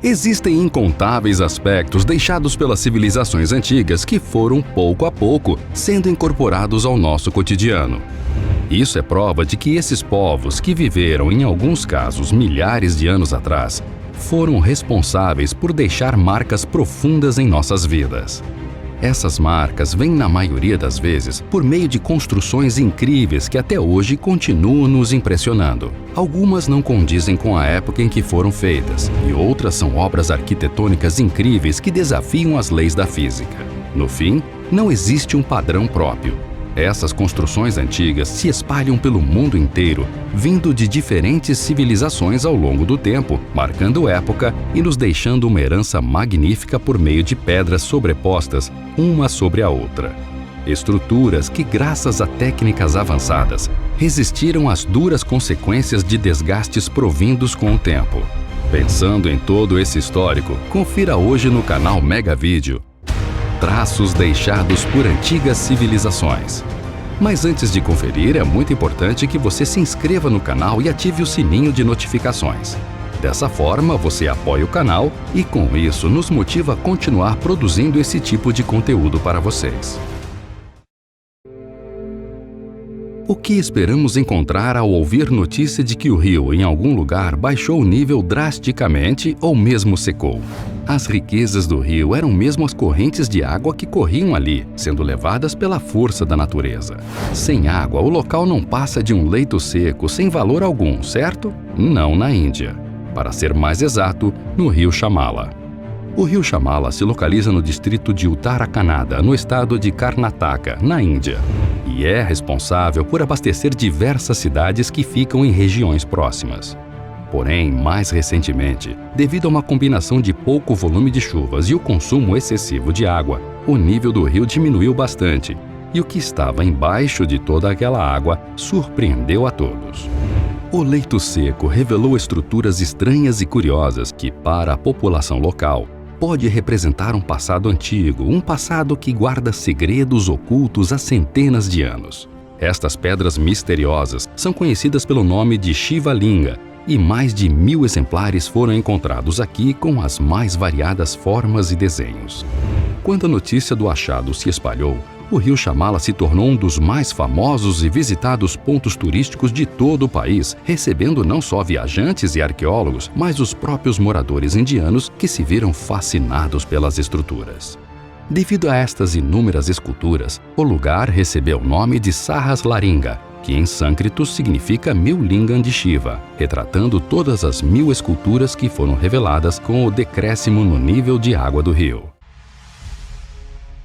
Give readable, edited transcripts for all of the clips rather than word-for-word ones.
Existem incontáveis aspectos deixados pelas civilizações antigas que foram, pouco a pouco, sendo incorporados ao nosso cotidiano. Isso é prova de que esses povos, que viveram, em alguns casos, milhares de anos atrás, foram responsáveis por deixar marcas profundas em nossas vidas. Essas marcas vêm, na maioria das vezes, por meio de construções incríveis que até hoje continuam nos impressionando. Algumas não condizem com a época em que foram feitas, e outras são obras arquitetônicas incríveis que desafiam as leis da física. No fim, não existe um padrão próprio. Essas construções antigas se espalham pelo mundo inteiro, vindo de diferentes civilizações ao longo do tempo, marcando época e nos deixando uma herança magnífica por meio de pedras sobrepostas, uma sobre a outra. Estruturas que, graças a técnicas avançadas, resistiram às duras consequências de desgastes provindos com o tempo. Pensando em todo esse histórico, confira hoje no canal Mega Vídeo traços deixados por antigas civilizações. Mas antes de conferir, é muito importante que você se inscreva no canal e ative o sininho de notificações. Dessa forma, você apoia o canal e, com isso, nos motiva a continuar produzindo esse tipo de conteúdo para vocês. O que esperamos encontrar ao ouvir notícia de que o rio em algum lugar baixou o nível drasticamente ou mesmo secou? As riquezas do rio eram mesmo as correntes de água que corriam ali, sendo levadas pela força da natureza. Sem água, o local não passa de um leito seco sem valor algum, certo? Não na Índia. Para ser mais exato, no rio Shamala. O rio Shamala se localiza no distrito de Uttarakhand, no estado de Karnataka, na Índia, e é responsável por abastecer diversas cidades que ficam em regiões próximas. Porém, mais recentemente, devido a uma combinação de pouco volume de chuvas e o consumo excessivo de água, o nível do rio diminuiu bastante, e o que estava embaixo de toda aquela água surpreendeu a todos. O leito seco revelou estruturas estranhas e curiosas que, para a população local, pode representar um passado antigo, um passado que guarda segredos ocultos há centenas de anos. Estas pedras misteriosas são conhecidas pelo nome de Shiva Linga, e mais de 1000 exemplares foram encontrados aqui com as mais variadas formas e desenhos. Quando a notícia do achado se espalhou, o rio Shamala se tornou um dos mais famosos e visitados pontos turísticos de todo o país, recebendo não só viajantes e arqueólogos, mas os próprios moradores indianos que se viram fascinados pelas estruturas. Devido a estas inúmeras esculturas, o lugar recebeu o nome de Sahasralinga, que em sânscrito significa 1000 lingam de Shiva, retratando todas as 1000 esculturas que foram reveladas com o decréscimo no nível de água do rio.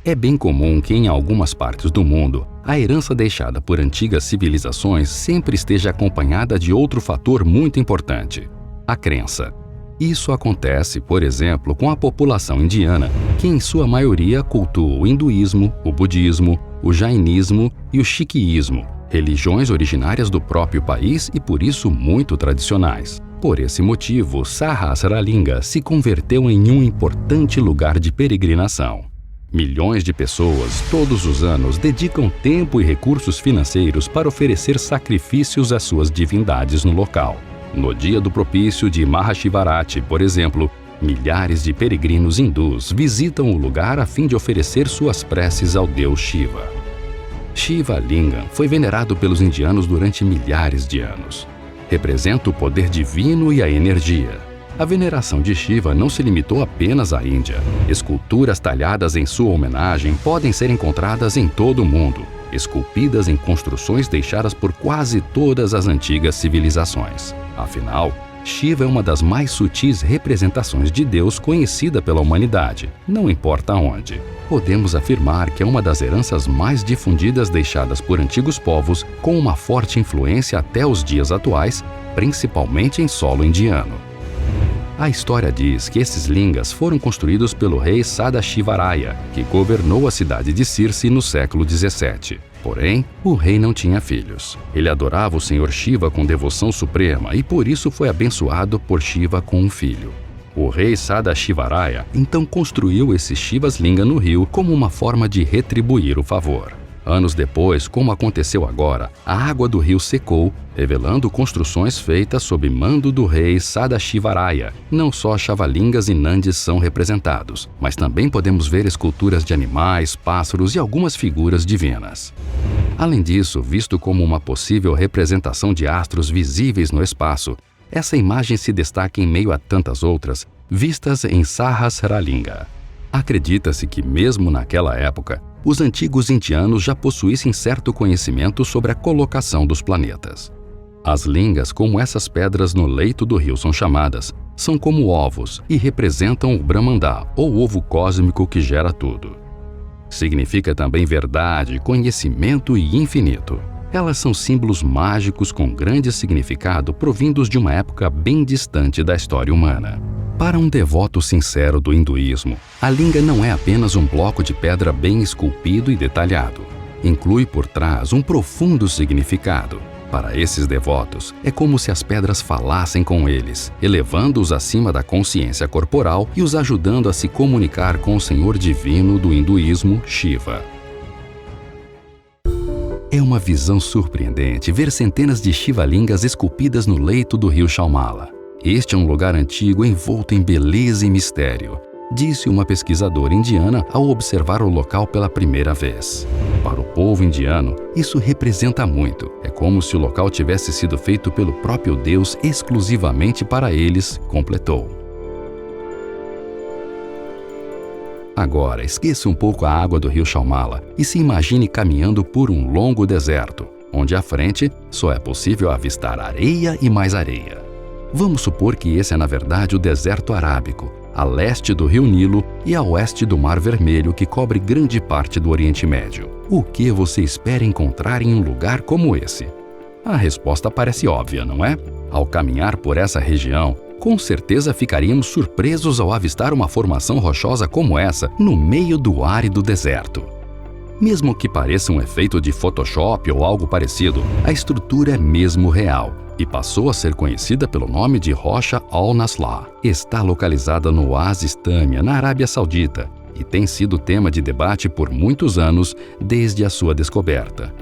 É bem comum que em algumas partes do mundo, a herança deixada por antigas civilizações sempre esteja acompanhada de outro fator muito importante: a crença. Isso acontece, por exemplo, com a população indiana, que em sua maioria cultua o hinduísmo, o budismo, o jainismo e o sikhismo, religiões originárias do próprio país e por isso muito tradicionais. Por esse motivo, Sahasralinga se converteu em um importante lugar de peregrinação. Milhões de pessoas, todos os anos, dedicam tempo e recursos financeiros para oferecer sacrifícios às suas divindades no local. No dia do propício de Mahashivaratri, por exemplo, milhares de peregrinos hindus visitam o lugar a fim de oferecer suas preces ao deus Shiva. Shiva Lingam foi venerado pelos indianos durante milhares de anos. Representa o poder divino e a energia. A veneração de Shiva não se limitou apenas à Índia. Esculturas talhadas em sua homenagem podem ser encontradas em todo o mundo, esculpidas em construções deixadas por quase todas as antigas civilizações. Afinal, Shiva é uma das mais sutis representações de Deus conhecida pela humanidade, não importa onde. Podemos afirmar que é uma das heranças mais difundidas deixadas por antigos povos, com uma forte influência até os dias atuais, principalmente em solo indiano. A história diz que esses lingas foram construídos pelo rei Sadashivaraya, que governou a cidade de Sirsi no século XVII. Porém, o rei não tinha filhos. Ele adorava o senhor Shiva com devoção suprema e por isso foi abençoado por Shiva com um filho. O rei Sadashivaraya então construiu esses Shivas Linga no rio como uma forma de retribuir o favor. Anos depois, como aconteceu agora, a água do rio secou, revelando construções feitas sob mando do rei Sadashivaraya. Não só Shavalingas e Nandis são representados, mas também podemos ver esculturas de animais, pássaros e algumas figuras divinas. Além disso, visto como uma possível representação de astros visíveis no espaço, essa imagem se destaca em meio a tantas outras, vistas em Sahasralinga. Acredita-se que, mesmo naquela época, os antigos indianos já possuíssem certo conhecimento sobre a colocação dos planetas. As lingas, como essas pedras no leito do rio são chamadas, são como ovos e representam o Brahmanda, ou ovo cósmico que gera tudo. Significa também verdade, conhecimento e infinito. Elas são símbolos mágicos com grande significado provindos de uma época bem distante da história humana. Para um devoto sincero do hinduísmo, a linga não é apenas um bloco de pedra bem esculpido e detalhado. Inclui por trás um profundo significado. Para esses devotos, é como se as pedras falassem com eles, elevando-os acima da consciência corporal e os ajudando a se comunicar com o Senhor Divino do hinduísmo, Shiva. É uma visão surpreendente ver centenas de Shivalingas esculpidas no leito do rio Shaumala. Este é um lugar antigo envolto em beleza e mistério, disse uma pesquisadora indiana ao observar o local pela primeira vez. Para o povo indiano, isso representa muito. É como se o local tivesse sido feito pelo próprio Deus exclusivamente para eles, completou. Agora, esqueça um pouco a água do rio Shaumala e se imagine caminhando por um longo deserto, onde à frente só é possível avistar areia e mais areia. Vamos supor que esse é na verdade o deserto arábico, a leste do rio Nilo e a oeste do Mar Vermelho que cobre grande parte do Oriente Médio. O que você espera encontrar em um lugar como esse? A resposta parece óbvia, não é? Ao caminhar por essa região, com certeza ficaríamos surpresos ao avistar uma formação rochosa como essa no meio do árido deserto. Mesmo que pareça um efeito de Photoshop ou algo parecido, a estrutura é mesmo real e passou a ser conhecida pelo nome de Rocha Al-Nasla. Está localizada no oásis Tâmia, na Arábia Saudita, e tem sido tema de debate por muitos anos desde a sua descoberta.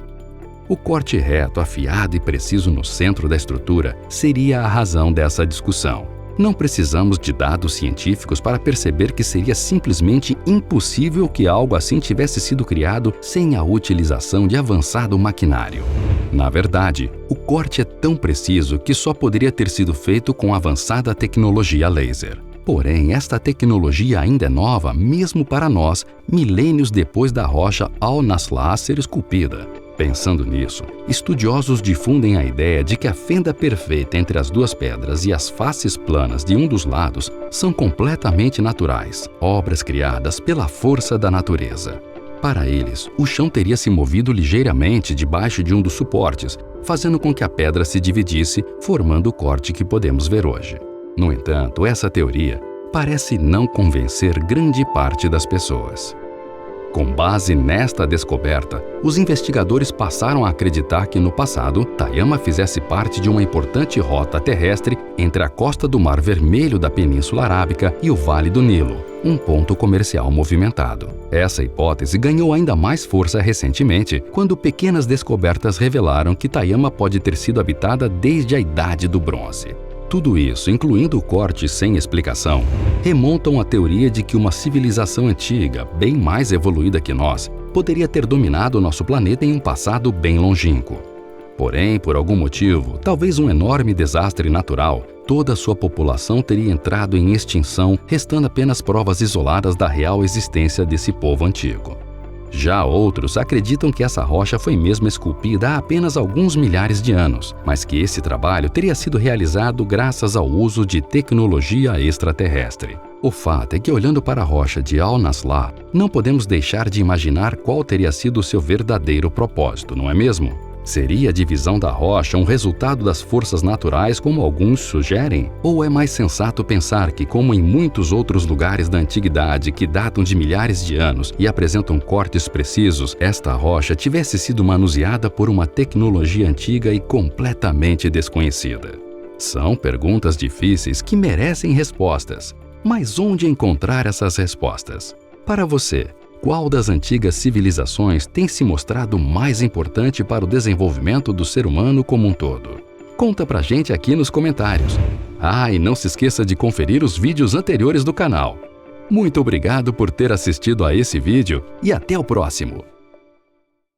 O corte reto, afiado e preciso no centro da estrutura seria a razão dessa discussão. Não precisamos de dados científicos para perceber que seria simplesmente impossível que algo assim tivesse sido criado sem a utilização de avançado maquinário. Na verdade, o corte é tão preciso que só poderia ter sido feito com avançada tecnologia laser. Porém, esta tecnologia ainda é nova mesmo para nós, milênios depois da rocha Al-Nasla ser esculpida. Pensando nisso, estudiosos difundem a ideia de que a fenda perfeita entre as duas pedras e as faces planas de um dos lados são completamente naturais, obras criadas pela força da natureza. Para eles, o chão teria se movido ligeiramente debaixo de um dos suportes, fazendo com que a pedra se dividisse, formando o corte que podemos ver hoje. No entanto, essa teoria parece não convencer grande parte das pessoas. Com base nesta descoberta, os investigadores passaram a acreditar que no passado, Tayama fizesse parte de uma importante rota terrestre entre a costa do Mar Vermelho da Península Arábica e o Vale do Nilo, um ponto comercial movimentado. Essa hipótese ganhou ainda mais força recentemente, quando pequenas descobertas revelaram que Tayama pode ter sido habitada desde a Idade do Bronze. Tudo isso, incluindo o corte sem explicação, remontam à teoria de que uma civilização antiga, bem mais evoluída que nós, poderia ter dominado o nosso planeta em um passado bem longínquo. Porém, por algum motivo, talvez um enorme desastre natural, toda a sua população teria entrado em extinção, restando apenas provas isoladas da real existência desse povo antigo. Já outros acreditam que essa rocha foi mesmo esculpida há apenas alguns milhares de anos, mas que esse trabalho teria sido realizado graças ao uso de tecnologia extraterrestre. O fato é que, olhando para a rocha de Al-Nasla, não podemos deixar de imaginar qual teria sido o seu verdadeiro propósito, não é mesmo? Seria a divisão da rocha um resultado das forças naturais, como alguns sugerem? Ou é mais sensato pensar que, como em muitos outros lugares da antiguidade que datam de milhares de anos e apresentam cortes precisos, esta rocha tivesse sido manuseada por uma tecnologia antiga e completamente desconhecida? São perguntas difíceis que merecem respostas. Mas onde encontrar essas respostas? Para você, qual das antigas civilizações tem se mostrado mais importante para o desenvolvimento do ser humano como um todo? Conta pra gente aqui nos comentários. E não se esqueça de conferir os vídeos anteriores do canal. Muito obrigado por ter assistido a esse vídeo e até o próximo!